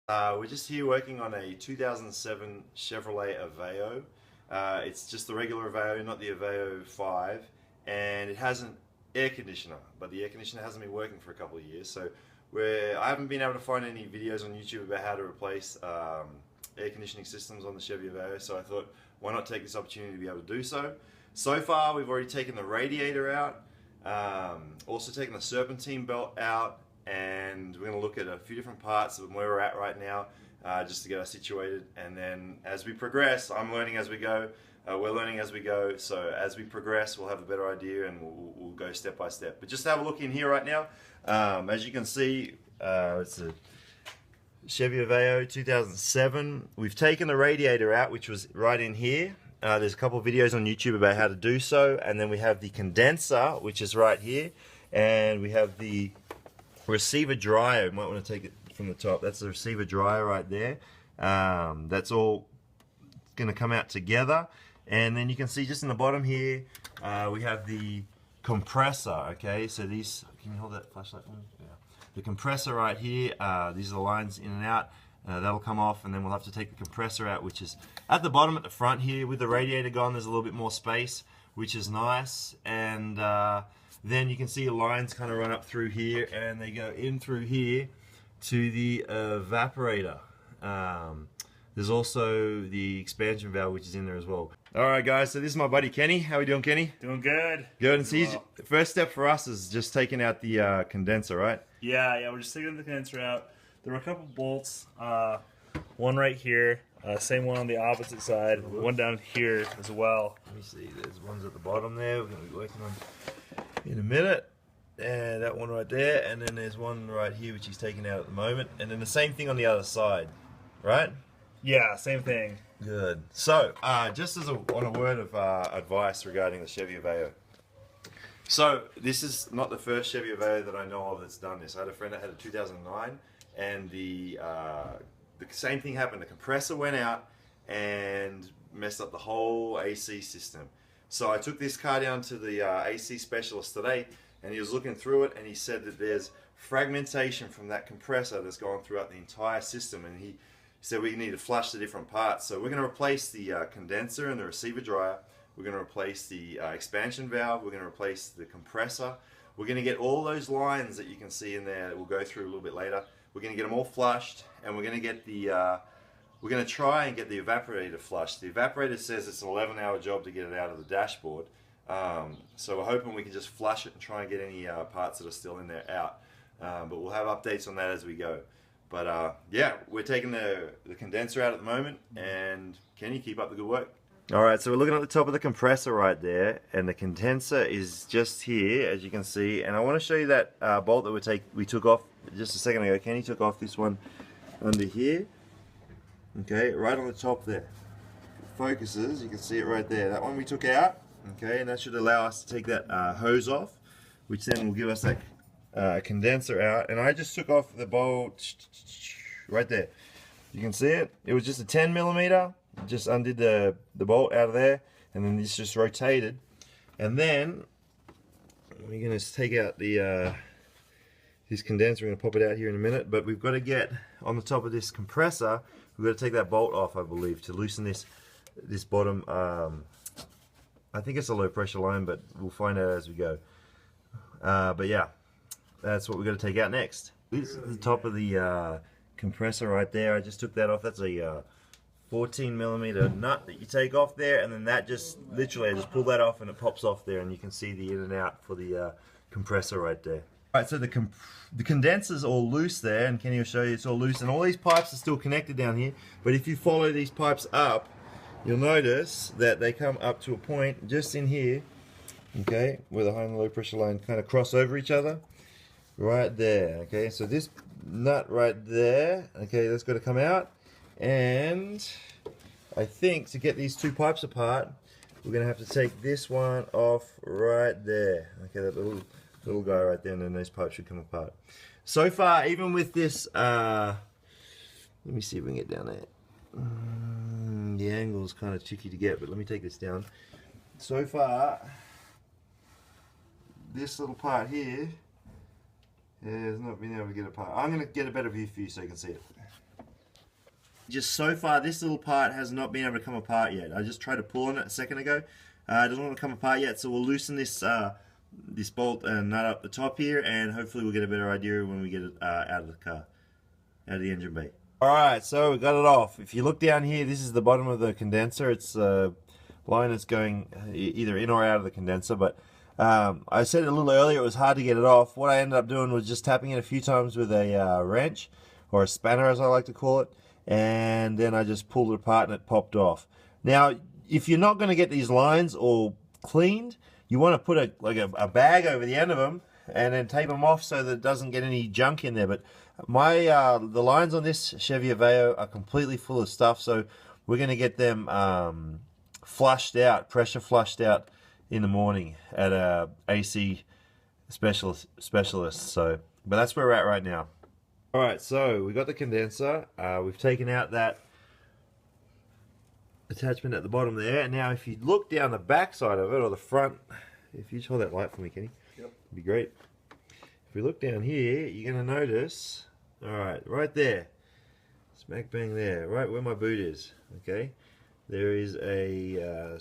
We're just here working on a 2007 Chevrolet Aveo. It's just the regular Aveo, not the Aveo 5, and it has an air conditioner, but the air conditioner hasn't been working for a couple of years. So I haven't been able to find any videos on YouTube about how to replace air conditioning systems on the Chevy Aveo, so I thought, why not take this opportunity to be able to do so. So far, we've already taken the radiator out, also taken the serpentine belt out, and we're going to look at a few different parts of where we're at right now, just to get us situated. And then as we progress, I'm learning as we go, we're learning as we go, so as we progress we'll have a better idea, and we'll go step by step. But just have a look in here right now. As you can see, it's a Chevy Aveo 2007. We've taken the radiator out, which was right in here. There's a couple of videos on YouTube about how to do so, and then we have the condenser, which is right here, and we have the receiver dryer. You might want to take it from the top. That's the receiver dryer right there. That's all going to come out together, and then you can see just in the bottom here we have the compressor. Okay, so these, can you hold that flashlight one? Yeah. The compressor right here, these are the lines in and out. That'll come off, and then we'll have to take the compressor out, which is at the bottom at the front here. With the radiator gone, there's a little bit more space, which is nice. And then you can see your lines kind of run up through here, and they go in through here to the evaporator. There's also the expansion valve, which is in there as well. Alright guys, so this is my buddy Kenny. How we doing, Kenny? Doing good. Good. And see, the first step for us is just taking out the condenser, right? Yeah, we're just taking the condenser out. There were a couple bolts, one right here, same one on the opposite side, one down here as well. Let me see, there's ones at the bottom there we're going to be working on in a minute, and that one right there, and then there's one right here which he's taking out at the moment, and then the same thing on the other side, right? Yeah, same thing. Good. So, just as on a word of advice regarding the Chevy Aveo. So, this is not the first Chevy Aveo that I know of that's done this. I had a friend that had a 2009, and the same thing happened. The compressor went out and messed up the whole AC system. So I took this car down to the AC specialist today, and he was looking through it, and he said that there's fragmentation from that compressor that's gone throughout the entire system, and he said we need to flush the different parts. So we're going to replace the condenser and the receiver dryer. We're going to replace the expansion valve. We're going to replace the compressor. We're going to get all those lines that you can see in there that we'll go through a little bit later. We're going to get them all flushed, and we're going to get the we're going to try and get the evaporator flushed. The evaporator says it's an 11-hour job to get it out of the dashboard. So we're hoping we can just flush it and try and get any parts that are still in there out. But we'll have updates on that as we go. But yeah, we're taking the condenser out at the moment, and can you keep up the good work? Alright, so we're looking at the top of the compressor right there, and the condenser is just here, as you can see. And I want to show you that bolt that we took off just a second ago. Kenny took off this one under here. Okay, right on the top there. It focuses, you can see it right there. That one we took out, okay, and that should allow us to take that hose off, which then will give us that condenser out. And I just took off the bolt right there. You can see it. It was just a 10mm. Just undid the bolt out of there, and then this just rotated. And then we're going to take out the this condenser. We're going to pop it out here in a minute, but we've got to get on the top of this compressor. We've got to take that bolt off, I believe, to loosen this bottom. I think it's a low pressure line, but we'll find out as we go. But yeah, that's what we're going to take out next. This is the top of the compressor right there. I just took that off. That's a 14mm nut that you take off there, and then that just literally, I just pull that off and it pops off there, and you can see the in and out for the compressor right there. Alright, so the condenser's all loose there, and Kenny will show you it's all loose, and all these pipes are still connected down here. But if you follow these pipes up, you'll notice that they come up to a point just in here, okay, where the high and low pressure line kind of cross over each other, right there. Okay, so this nut right there, okay, that's got to come out. And I think to get these two pipes apart, we're going to have to take this one off right there. Okay, that little guy right there, and then those pipes should come apart. So far, even with this, let me see if we can get down there. The angle is kind of tricky to get, but let me take this down. So far, this little part here has not been able to get apart. I'm going to get a better view for you so you can see it. Just so far, this little part has not been able to come apart yet. I just tried to pull on it a second ago. It doesn't want to come apart yet, so we'll loosen this this bolt and nut up the top here, and hopefully we'll get a better idea when we get it out of the car, out of the engine bay. Alright, so we got it off. If you look down here, this is the bottom of the condenser. It's a line that's going either in or out of the condenser, but I said a little earlier it was hard to get it off. What I ended up doing was just tapping it a few times with a wrench, or a spanner as I like to call it, and then I just pulled it apart and it popped off. Now, if you're not going to get these lines all cleaned, you want to put a bag over the end of them and then tape them off so that it doesn't get any junk in there. But the lines on this Chevy Aveo are completely full of stuff, so we're going to get them flushed out, pressure flushed out in the morning at a AC specialist. So, but that's where we're at right now. All right, so we got the condenser. We've taken out that attachment at the bottom there, and now if you look down the back side of it, or the front, if you just hold that light for me, Kenny, yep, it'd be great. If we look down here, you're going to notice, all right there, smack bang there, right where my boot is, okay, there is a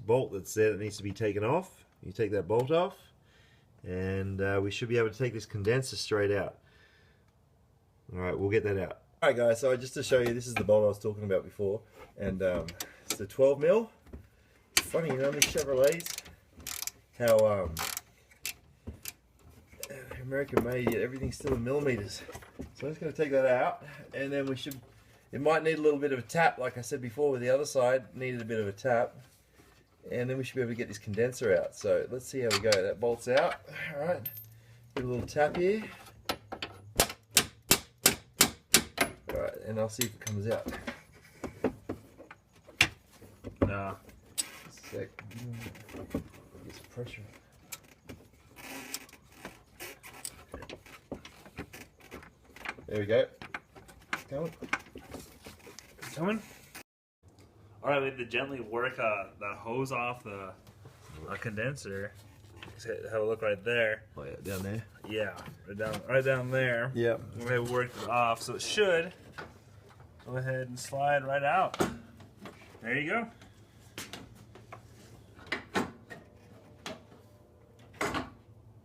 bolt that's there that needs to be taken off. You take that bolt off, and we should be able to take this condenser straight out. All right, we'll get that out. Alright guys, so just to show you, this is the bolt I was talking about before, and it's the 12 mil. It's funny, you know, these Chevrolets, how American made, yet everything's still in millimeters. So I'm just going to take that out, and then it might need a little bit of a tap, like I said before with the other side, needed a bit of a tap, and then we should be able to get this condenser out. So let's see how we go. That bolt's out, alright, give it a little tap here. Alright, and I'll see if it comes out. No. Sec. Get some pressure. There we go. It's coming. It's coming? Alright, we have to gently work that hose off the condenser. Have a look right there. Oh yeah, down there. Yeah, right down there. Yeah. We have worked it off, so it should go ahead and slide right out. There you go.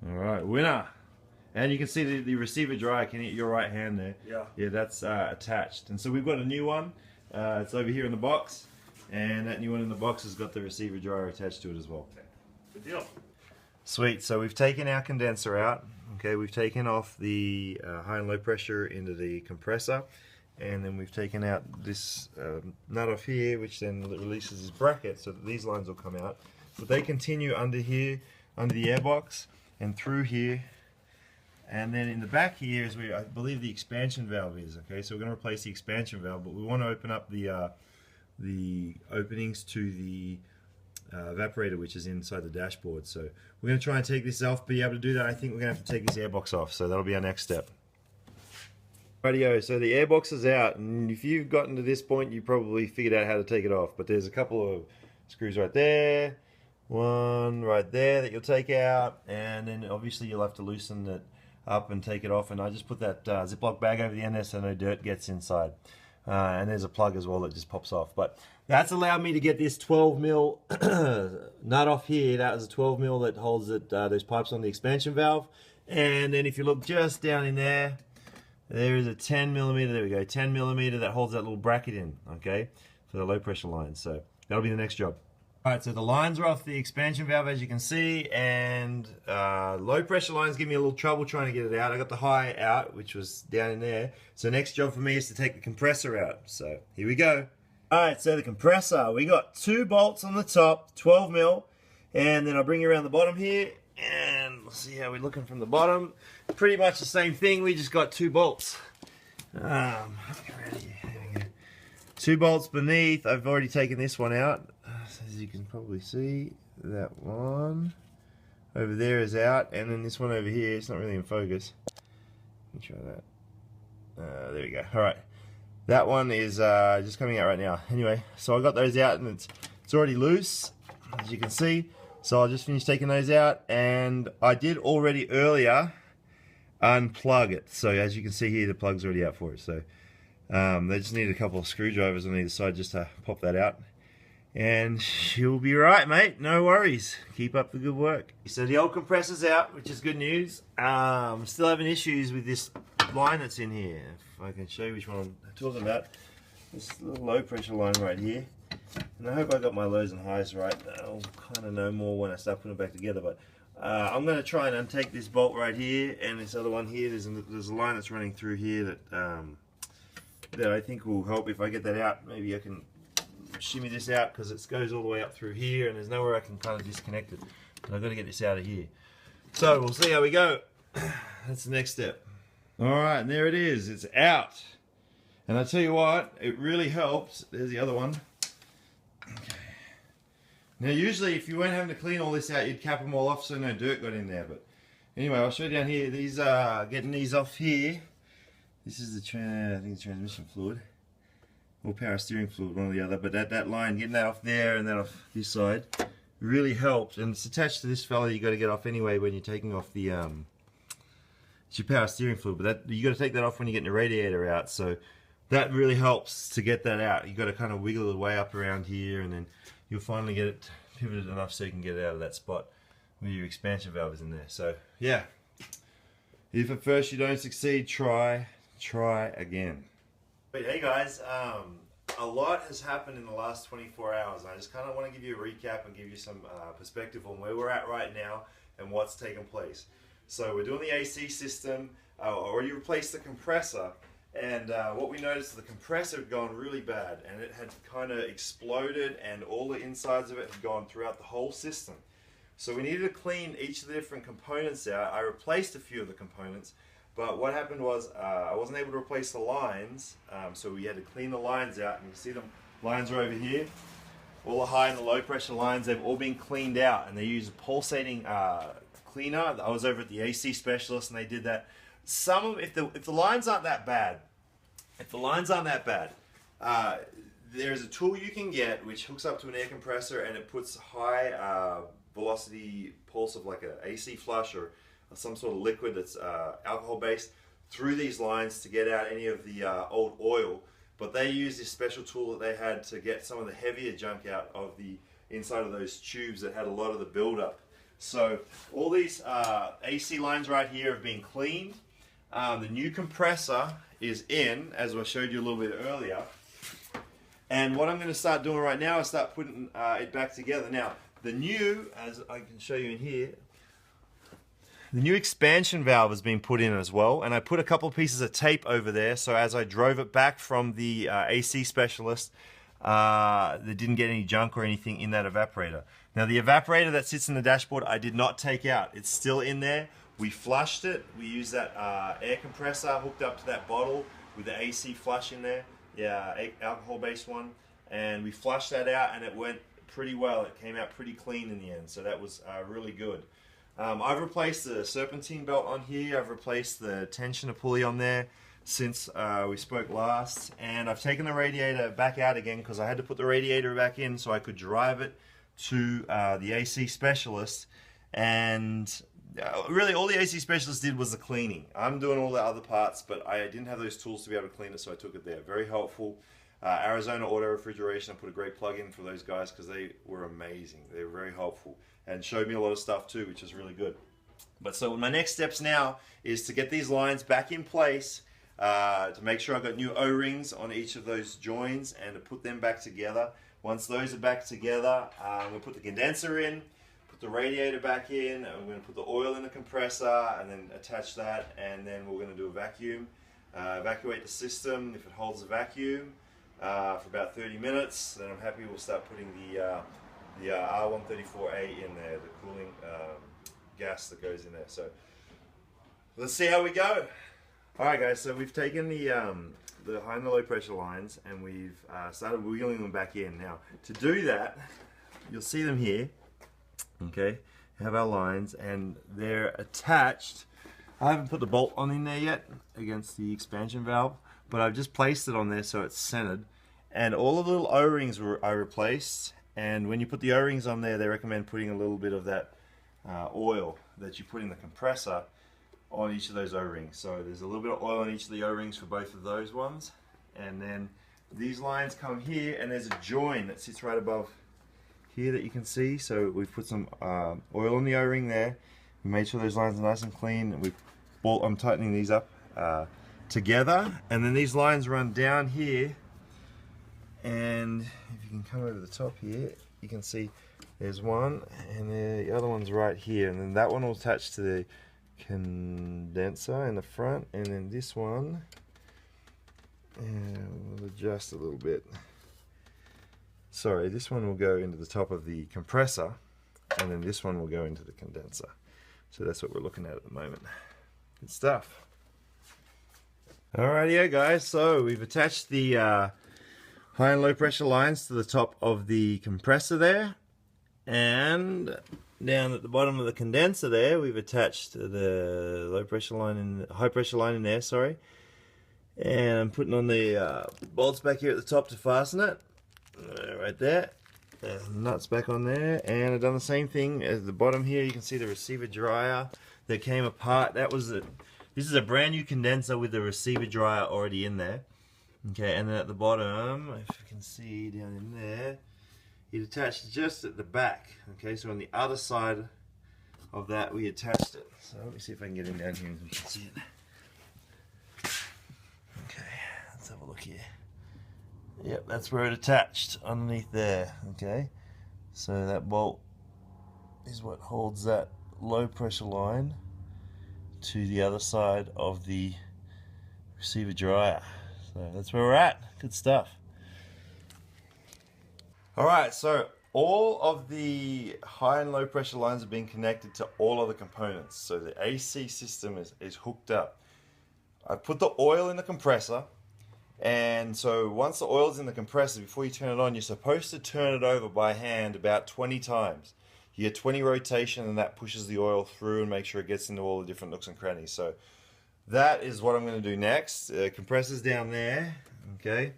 All right, winner. And you can see the receiver dryer can hit your right hand there. Yeah. Yeah, that's attached. And so we've got a new one. It's over here in the box, and that new one in the box has got the receiver dryer attached to it as well. Okay. Good deal. Sweet, so we've taken our condenser out. Okay, we've taken off the high and low pressure into the compressor, and then we've taken out this nut off here, which then releases this bracket so that these lines will come out. But they continue under here, under the airbox, and through here, and then in the back here is where I believe the expansion valve is. Okay, so we're going to replace the expansion valve, but we want to open up the openings to the evaporator, which is inside the dashboard. So we're going to try and take this off. Be able to do that, I think we're going to have to take this airbox off. So that'll be our next step. Rightio, so the airbox is out, and if you've gotten to this point, you probably figured out how to take it off. But there's a couple of screws right there, one right there that you'll take out, and then obviously you'll have to loosen it up and take it off. And I just put that Ziploc bag over the end there so no dirt gets inside. And there's a plug as well that just pops off. But that's allowed me to get this 12 mil nut off here. That was a 12 mil that holds it, those pipes on the expansion valve. And then if you look just down in there, there is a 10 millimeter, there we go, 10 millimeter that holds that little bracket in, okay, for the low pressure lines. So that'll be the next job. Alright, so the lines are off the expansion valve, as you can see, and low pressure lines give me a little trouble trying to get it out. I got the high out, which was down in there. So next job for me is to take the compressor out. So here we go. Alright, so the compressor, we got 2 bolts on the top, 12 mil, and then I'll bring you around the bottom here, and we'll see how we're looking from the bottom. Pretty much the same thing, we just got 2 bolts. Get around here. There we go. 2 bolts beneath. I've already taken this one out. As you can probably see, that one over there is out, and then this one over here, it's not really in focus. Let me try that. There we go. Alright, that one is just coming out right now. Anyway, so I got those out, and it's already loose, as you can see. So I'll just finish taking those out, and I did already earlier unplug it. So as you can see here, the plug's already out for it. So They just need a couple of screwdrivers on either side just to pop that out. And you'll be right, mate. No worries. Keep up the good work. So the old compressor's out, which is good news. I'm still having issues with this line that's in here. If I can show you which one I'm talking about. This little low pressure line right here. And I hope I got my lows and highs right. I'll kind of know more when I start putting it back together. But I'm going to try and untake this bolt right here and this other one here. There's a line that's running through here that I think will help. If I get that out, maybe I can shimmy this out, because it goes all the way up through here and there's nowhere I can kind of disconnect it. And I've got to get this out of here. So we'll see how we go. That's the next step. Alright, and there it is. It's out. And I tell you what, it really helps. There's the other one. Okay. Now usually if you weren't having to clean all this out, you'd cap them all off so no dirt got in there. But anyway, I'll show you down here. These getting these off here. This is the I think the transmission fluid. Or power steering fluid, one or the other, but that line, getting that off there and that off this side, really helped. And it's attached to this fella. You got to get off anyway when you're taking off the it's your power steering fluid. But you got to take that off when you're getting the radiator out. So that really helps to get that out. You got to kind of wiggle it way up around here, and then you'll finally get it pivoted enough so you can get it out of that spot where your expansion valve is in there. So yeah, if at first you don't succeed, try again. Hey guys, a lot has happened in the last 24 hours. I just kind of want to give you a recap and give you some perspective on where we're at right now and what's taken place. So we're doing the AC system. Already replaced the compressor, and what we noticed is the compressor had gone really bad, and it had kind of exploded, and all the insides of it had gone throughout the whole system. So we needed to clean each of the different components out. I replaced a few of the components. But what happened was I wasn't able to replace the lines, so we had to clean the lines out. And you see them lines are over here. All the high and the low pressure lines, they've all been cleaned out, and they use a pulsating cleaner. I was over at the AC specialist and they did that. If the lines aren't that bad, there's a tool you can get which hooks up to an air compressor, and it puts high velocity pulse of like an AC flush or some sort of liquid that's alcohol based through these lines to get out any of the old oil. But they used this special tool that they had to get some of the heavier junk out of the inside of those tubes that had a lot of the buildup. So all these AC lines right here have been cleaned. The new compressor is in, as I showed you a little bit earlier. And what I'm going to start doing right now is start putting it back together. Now, the new, as I can show you in here, the new expansion valve has been put in as well, and I put a couple of pieces of tape over there, so as I drove it back from the AC specialist, they didn't get any junk or anything in that evaporator. Now the evaporator that sits in the dashboard, I did not take out. It's still in there. We flushed it. We used that air compressor hooked up to that bottle with the AC flush in there, alcohol-based one, and we flushed that out, and it went pretty well. It came out pretty clean in the end, so that was really good. I've replaced the serpentine belt on here. I've replaced the tensioner pulley on there since we spoke last, and I've taken the radiator back out again because I had to put the radiator back in so I could drive it to the AC specialist. And really all the AC specialist did was the cleaning. I'm doing all the other parts, but I didn't have those tools to be able to clean it, so I took it there. Very helpful. Arizona Auto Refrigeration, I put a great plug in for those guys because they were amazing. They were very helpful and showed me a lot of stuff too, which is really good. But so my next steps now is to get these lines back in place, to make sure I've got new O-rings on each of those joins, and to put them back together. Once those are back together, I'm going to put the condenser in, put the radiator back in, and we're going to put the oil in the compressor, and then attach that, and then we're going to do a vacuum, evacuate the system if it holds a vacuum for about 30 minutes. Then I'm happy we'll start putting the R134A in there, the cooling gas that goes in there. So let's see how we go. Alright guys, so we've taken the high and the low pressure lines, and we've started wiggling them back in. Now to do that, you'll see them here. Okay, we have our lines and they're attached. I haven't put the bolt on in there yet against the expansion valve, but I've just placed it on there so it's centered. And all of the little O-rings I replaced. And when you put the O-rings on there, they recommend putting a little bit of that oil that you put in the compressor on each of those O-rings. So there's a little bit of oil on each of the O-rings for both of those ones. and then these lines come here, and there's a join that sits right above here that you can see. So we've put some oil on the O-ring there. We made sure those lines are nice and clean. I'm tightening these up together, and then these lines run down here, and if you can come over the top here, you can see there's one, and the other one's right here, and then that one will attach to the condenser in the front, and then this one, and we'll adjust a little bit. Sorry, this one will go into the top of the compressor, and then this one will go into the condenser. So that's what we're looking at the moment. Good stuff. Alrighty, guys, so we've attached the high and low pressure lines to the top of the compressor there, and down at the bottom of the condenser there we've attached the low pressure line and high pressure line in there, sorry. And I'm putting on the bolts back here at the top to fasten it, right there. Nuts back on there, and I've done the same thing as the bottom here. You can see the receiver dryer that came apart. This is a brand new condenser with the receiver dryer already in there. Okay, and then at the bottom, if you can see down in there, it attached just at the back. Okay, so on the other side of that we attached it. So let me see if I can get him down here so you can see it. Okay, let's have a look here. Yep, that's where it attached, underneath there. Okay, so that bolt is what holds that low pressure line to the other side of the receiver dryer. So that's where we're at. Good stuff. Alright, so all of the high and low pressure lines are being connected to all of the components. So the AC system is hooked up. I put the oil in the compressor, and so once the oil's in the compressor, before you turn it on, you're supposed to turn it over by hand about 20 times. You get 20 rotation, and that pushes the oil through and makes sure it gets into all the different nooks and crannies. So that is what I'm going to do next. Compressor's down there, okay,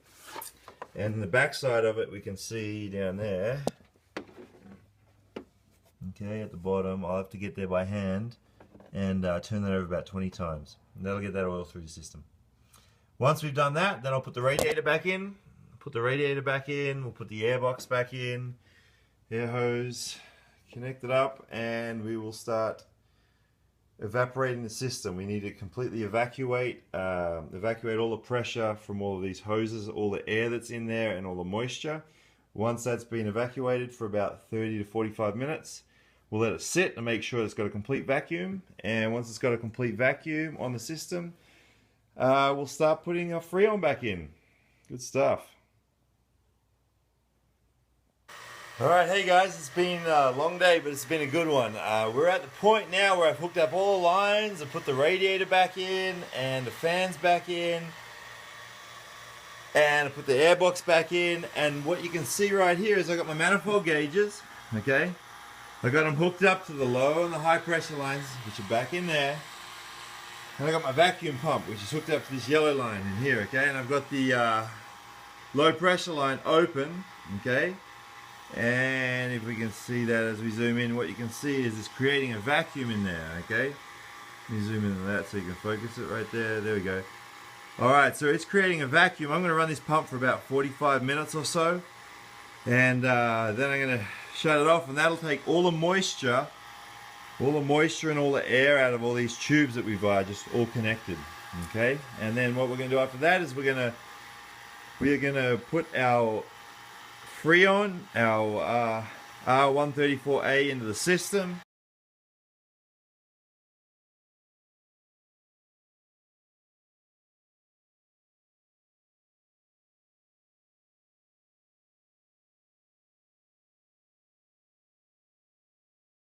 and the back side of it we can see down there, okay, at the bottom. I'll have to get there by hand and turn that over about 20 times, and that'll get that oil through the system. Once we've done that, then I'll put the radiator back in. We'll put the air box back in, air hose, connect it up, and we will start evaporating the system. We need to completely evacuate all the pressure from all of these hoses, all the air that's in there, and all the moisture. Once that's been evacuated for about 30 to 45 minutes, we'll let it sit and make sure it's got a complete vacuum. And once it's got a complete vacuum on the system, we'll start putting our Freon back in. Good stuff. Alright, hey guys, it's been a long day, but it's been a good one. We're at the point now where I've hooked up all the lines, I put the radiator back in, and the fans back in, and I put the airbox back in, and what you can see right here is I got my manifold gauges, okay? I got them hooked up to the low and the high pressure lines, which are back in there. And I got my vacuum pump, which is hooked up to this yellow line in here, okay? And I've got the low pressure line open, okay? And if we can see that as we zoom in, what you can see is it's creating a vacuum in there, okay? Let me zoom in on that so you can focus it right there. There we go. Alright, so it's creating a vacuum. I'm going to run this pump for about 45 minutes or so. And then I'm going to shut it off, and that'll take all the moisture and all the air out of all these tubes that we've just all connected, okay? And then what we're going to do after that is we're going to put our Freon, our R134A into the system,